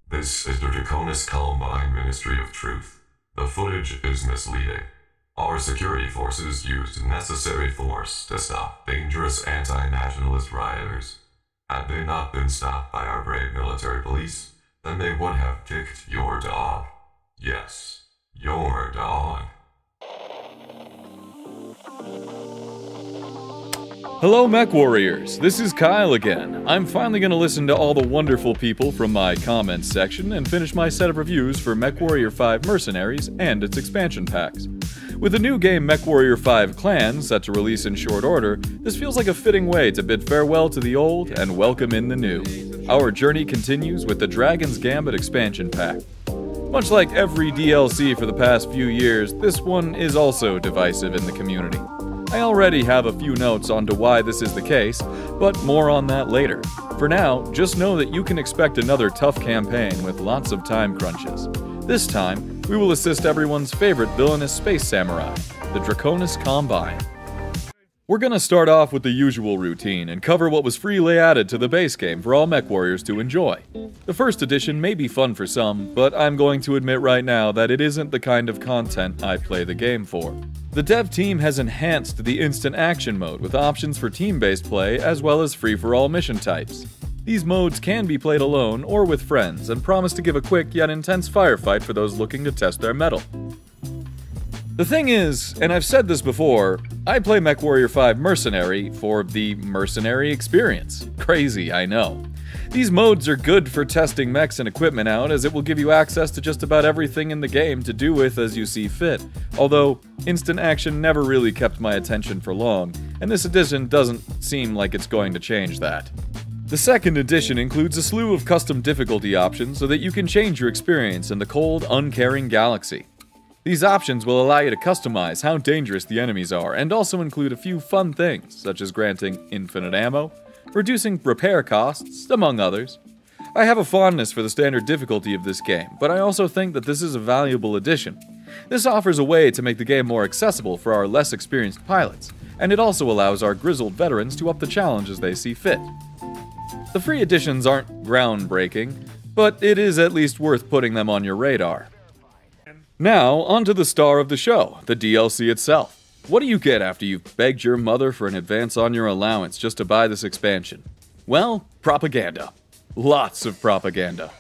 This is the Draconis Columbine Ministry of Truth. The footage is misleading. Our security forces used necessary force to stop dangerous anti-nationalist rioters. Had they not been stopped by our brave military police, then they would have kicked your dog. Yes, your dog. Hello MechWarriors, this is Kyle again. I'm finally going to listen to all the wonderful people from my comments section and finish my set of reviews for MechWarrior 5 Mercenaries and its expansion packs. With the new game MechWarrior 5 Clans set to release in short order, this feels like a fitting way to bid farewell to the old and welcome in the new. Our journey continues with the Dragon's Gambit expansion pack. Much like every DLC for the past few years, this one is also divisive in the community. I already have a few notes onto why this is the case, but more on that later. For now, just know that you can expect another tough campaign with lots of time crunches. This time, we will assist everyone's favorite villainous space samurai, the Draconis Combine. We're gonna start off with the usual routine and cover what was freely added to the base game for all MechWarriors to enjoy. The first edition may be fun for some, but I'm going to admit right now that it isn't the kind of content I play the game for. The dev team has enhanced the instant action mode with options for team-based play as well as free-for-all mission types. These modes can be played alone or with friends and promise to give a quick yet intense firefight for those looking to test their mettle. The thing is, and I've said this before, I play MechWarrior 5 Mercenary for the mercenary experience. Crazy, I know. These modes are good for testing mechs and equipment out, as it will give you access to just about everything in the game to do with as you see fit, although instant action never really kept my attention for long, and this edition doesn't seem like it's going to change that. The second edition includes a slew of custom difficulty options so that you can change your experience in the cold, uncaring galaxy. These options will allow you to customize how dangerous the enemies are, and also include a few fun things, such as granting infinite ammo, reducing repair costs, among others. I have a fondness for the standard difficulty of this game, but I also think that this is a valuable addition. This offers a way to make the game more accessible for our less experienced pilots, and it also allows our grizzled veterans to up the challenge as they see fit. The free editions aren't groundbreaking, but it is at least worth putting them on your radar. Now, onto the star of the show, the DLC itself. What do you get after you've begged your mother for an advance on your allowance just to buy this expansion? Well, propaganda. Lots of propaganda.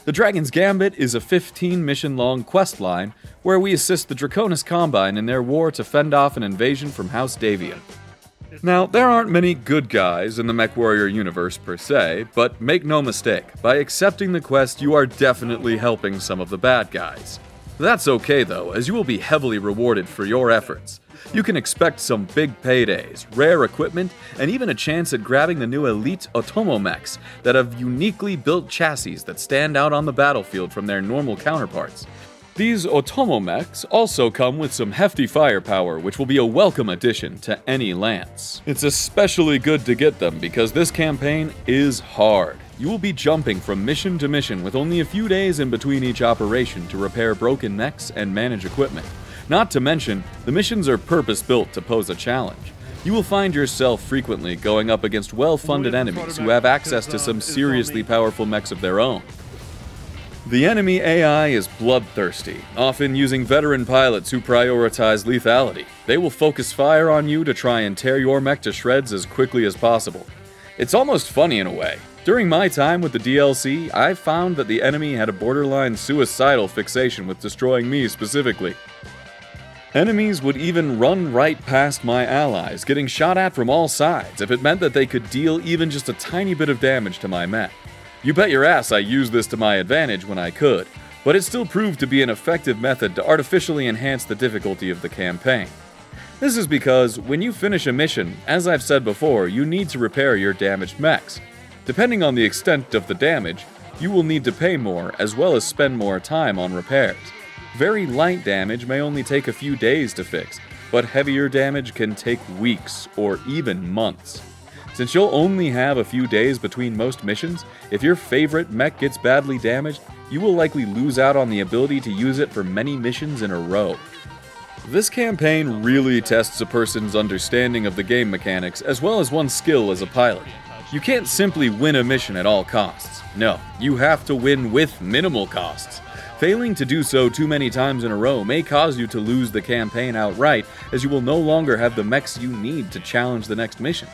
The Dragon's Gambit is a 15-mission-long quest line where we assist the Draconis Combine in their war to fend off an invasion from House Davian. Now, there aren't many good guys in the MechWarrior universe per se, but make no mistake, by accepting the quest you are definitely helping some of the bad guys. That's okay though, as you will be heavily rewarded for your efforts. You can expect some big paydays, rare equipment, and even a chance at grabbing the new elite Otomo mechs that have uniquely built chassis that stand out on the battlefield from their normal counterparts. These Otomo mechs also come with some hefty firepower, which will be a welcome addition to any lance. It's especially good to get them because this campaign is hard. You will be jumping from mission to mission with only a few days in between each operation to repair broken mechs and manage equipment. Not to mention, the missions are purpose-built to pose a challenge. You will find yourself frequently going up against well-funded enemies who have access to some seriously powerful mechs of their own. The enemy AI is bloodthirsty, often using veteran pilots who prioritize lethality. They will focus fire on you to try and tear your mech to shreds as quickly as possible. It's almost funny in a way. During my time with the DLC, I found that the enemy had a borderline suicidal fixation with destroying me specifically. Enemies would even run right past my allies, getting shot at from all sides if it meant that they could deal even just a tiny bit of damage to my mech. You bet your ass I used this to my advantage when I could, but it still proved to be an effective method to artificially enhance the difficulty of the campaign. This is because when you finish a mission, as I've said before, you need to repair your damaged mechs. Depending on the extent of the damage, you will need to pay more as well as spend more time on repairs. Very light damage may only take a few days to fix, but heavier damage can take weeks or even months. Since you'll only have a few days between most missions, if your favorite mech gets badly damaged, you will likely lose out on the ability to use it for many missions in a row. This campaign really tests a person's understanding of the game mechanics as well as one's skill as a pilot. You can't simply win a mission at all costs. No, you have to win with minimal costs. Failing to do so too many times in a row may cause you to lose the campaign outright, as you will no longer have the mechs you need to challenge the next mission.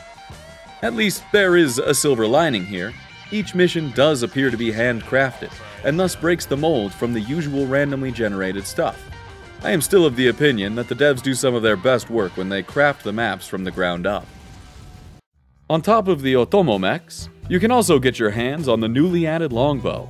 At least there is a silver lining here. Each mission does appear to be handcrafted, and thus breaks the mold from the usual randomly generated stuff. I am still of the opinion that the devs do some of their best work when they craft the maps from the ground up. On top of the Otomo mechs, you can also get your hands on the newly added Longbow.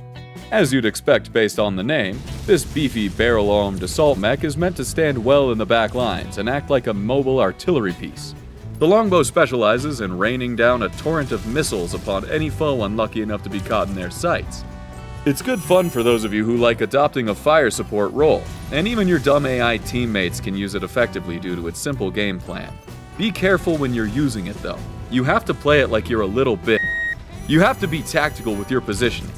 As you'd expect based on the name, this beefy barrel-armed assault mech is meant to stand well in the back lines and act like a mobile artillery piece. The Longbow specializes in raining down a torrent of missiles upon any foe unlucky enough to be caught in their sights. It's good fun for those of you who like adopting a fire support role, and even your dumb AI teammates can use it effectively due to its simple game plan. Be careful when you're using it though. You have to play it like you're a little bit. You have to be tactical with your positioning.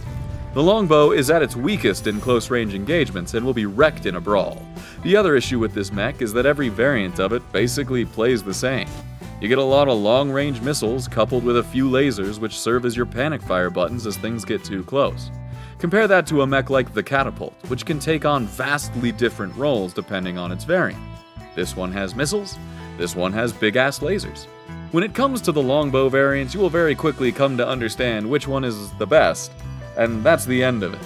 The Longbow is at its weakest in close-range engagements and will be wrecked in a brawl. The other issue with this mech is that every variant of it basically plays the same. You get a lot of long-range missiles coupled with a few lasers which serve as your panic fire buttons as things get too close. Compare that to a mech like the Catapult, which can take on vastly different roles depending on its variant. This one has missiles, this one has big-ass lasers. When it comes to the Longbow variants, you will very quickly come to understand which one is the best, and that's the end of it.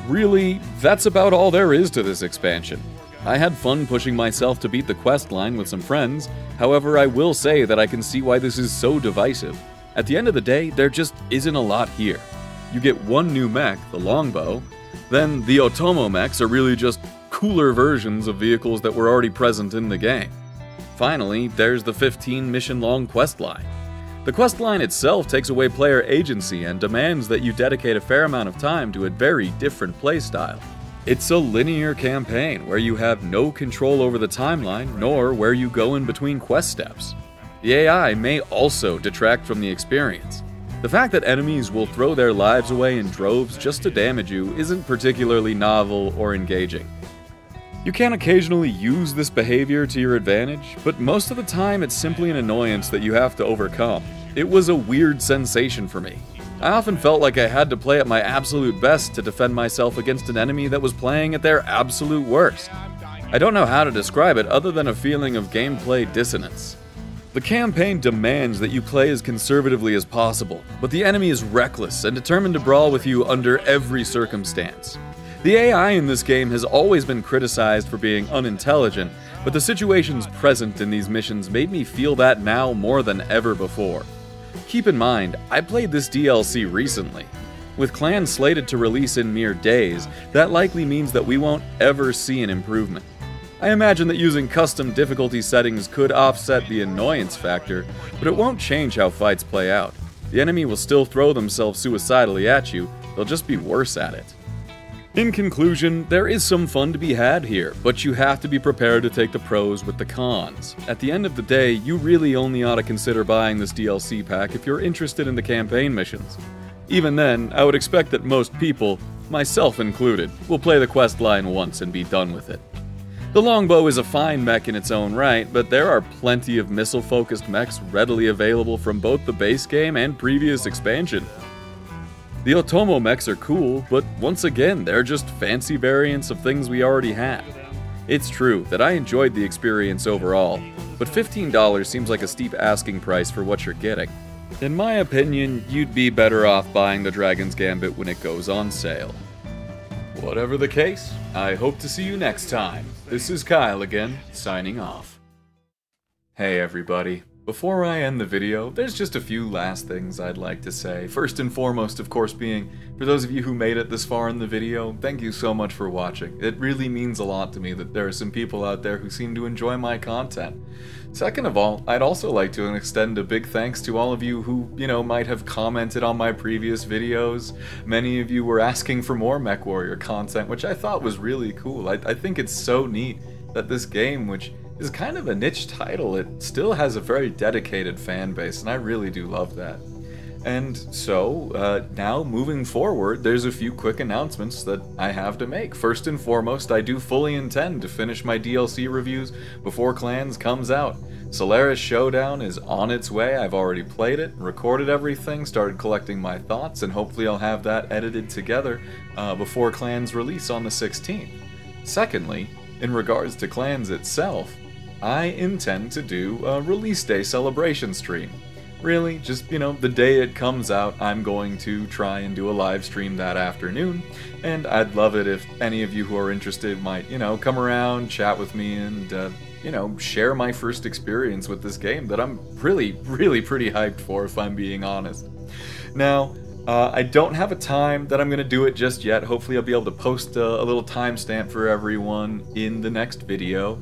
Really, that's about all there is to this expansion. I had fun pushing myself to beat the quest line with some friends, however I will say that I can see why this is so divisive. At the end of the day, there just isn't a lot here. You get one new mech, the Longbow, then the Otomo mechs are really just cooler versions of vehicles that were already present in the game. Finally, there's the 15-mission-long quest line. The quest line itself takes away player agency and demands that you dedicate a fair amount of time to a very different playstyle. It's a linear campaign where you have no control over the timeline, nor where you go in between quest steps. The AI may also detract from the experience. The fact that enemies will throw their lives away in droves just to damage you isn't particularly novel or engaging. You can occasionally use this behavior to your advantage, but most of the time it's simply an annoyance that you have to overcome. It was a weird sensation for me. I often felt like I had to play at my absolute best to defend myself against an enemy that was playing at their absolute worst. I don't know how to describe it other than a feeling of gameplay dissonance. The campaign demands that you play as conservatively as possible, but the enemy is reckless and determined to brawl with you under every circumstance. The AI in this game has always been criticized for being unintelligent, but the situations present in these missions made me feel that now more than ever before. Keep in mind, I played this DLC recently. With clans slated to release in mere days, that likely means that we won't ever see an improvement. I imagine that using custom difficulty settings could offset the annoyance factor, but it won't change how fights play out. The enemy will still throw themselves suicidally at you, they'll just be worse at it. In conclusion, there is some fun to be had here, but you have to be prepared to take the pros with the cons. At the end of the day, you really only ought to consider buying this DLC pack if you're interested in the campaign missions. Even then, I would expect that most people, myself included, will play the quest line once and be done with it. The Longbow is a fine mech in its own right, but there are plenty of missile-focused mechs readily available from both the base game and previous expansion. The Otomo mechs are cool, but once again, they're just fancy variants of things we already had. It's true that I enjoyed the experience overall, but $15 seems like a steep asking price for what you're getting. In my opinion, you'd be better off buying the Dragon's Gambit when it goes on sale. Whatever the case, I hope to see you next time. This is Kyle again, signing off. Hey everybody. Before I end the video, there's just a few last things I'd like to say. First and foremost, of course, being, for those of you who made it this far in the video, thank you so much for watching. It really means a lot to me that there are some people out there who seem to enjoy my content. Second of all, I'd also like to extend a big thanks to all of you who, might have commented on my previous videos. Many of you were asking for more MechWarrior content, which I thought was really cool. I think it's so neat that this game, which is kind of a niche title, it still has a very dedicated fan base, and I really do love that. And so, now moving forward, there's a few quick announcements that I have to make. First and foremost, I do fully intend to finish my DLC reviews before Clans comes out. Solaris Showdown is on its way. I've already played it, recorded everything, started collecting my thoughts, and hopefully I'll have that edited together before Clans release on the 16th. Secondly, in regards to Clans itself, I intend to do a release day celebration stream. Really, just, the day it comes out, I'm going to try and do a live stream that afternoon, and I'd love it if any of you who are interested might, come around, chat with me, and, share my first experience with this game that I'm really pretty hyped for, if I'm being honest. Now, I don't have a time that I'm going to do it just yet. Hopefully I'll be able to post a little timestamp for everyone in the next video.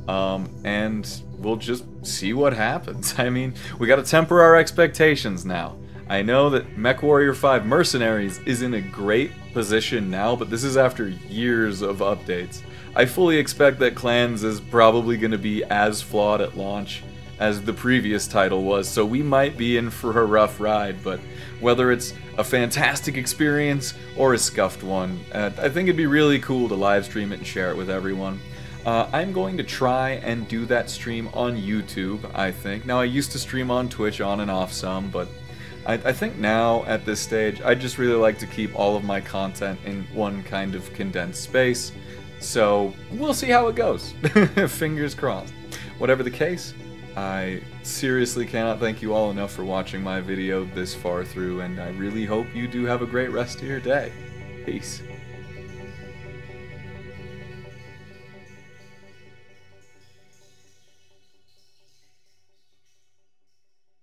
And we'll just see what happens. I mean, we gotta temper our expectations now. I know that MechWarrior 5 Mercenaries is in a great position now, but this is after years of updates. I fully expect that Clans is probably going to be as flawed at launch as the previous title was, so we might be in for a rough ride, but whether it's a fantastic experience or a scuffed one, I think it'd be really cool to live stream it and share it with everyone. I'm going to try and do that stream on YouTube, I think. Now, I used to stream on Twitch on and off some, but I think now, at this stage, I just really like to keep all of my content in one kind of condensed space. So, we'll see how it goes. Fingers crossed. Whatever the case, I seriously cannot thank you all enough for watching my video this far through, and I really hope you do have a great rest of your day. Peace.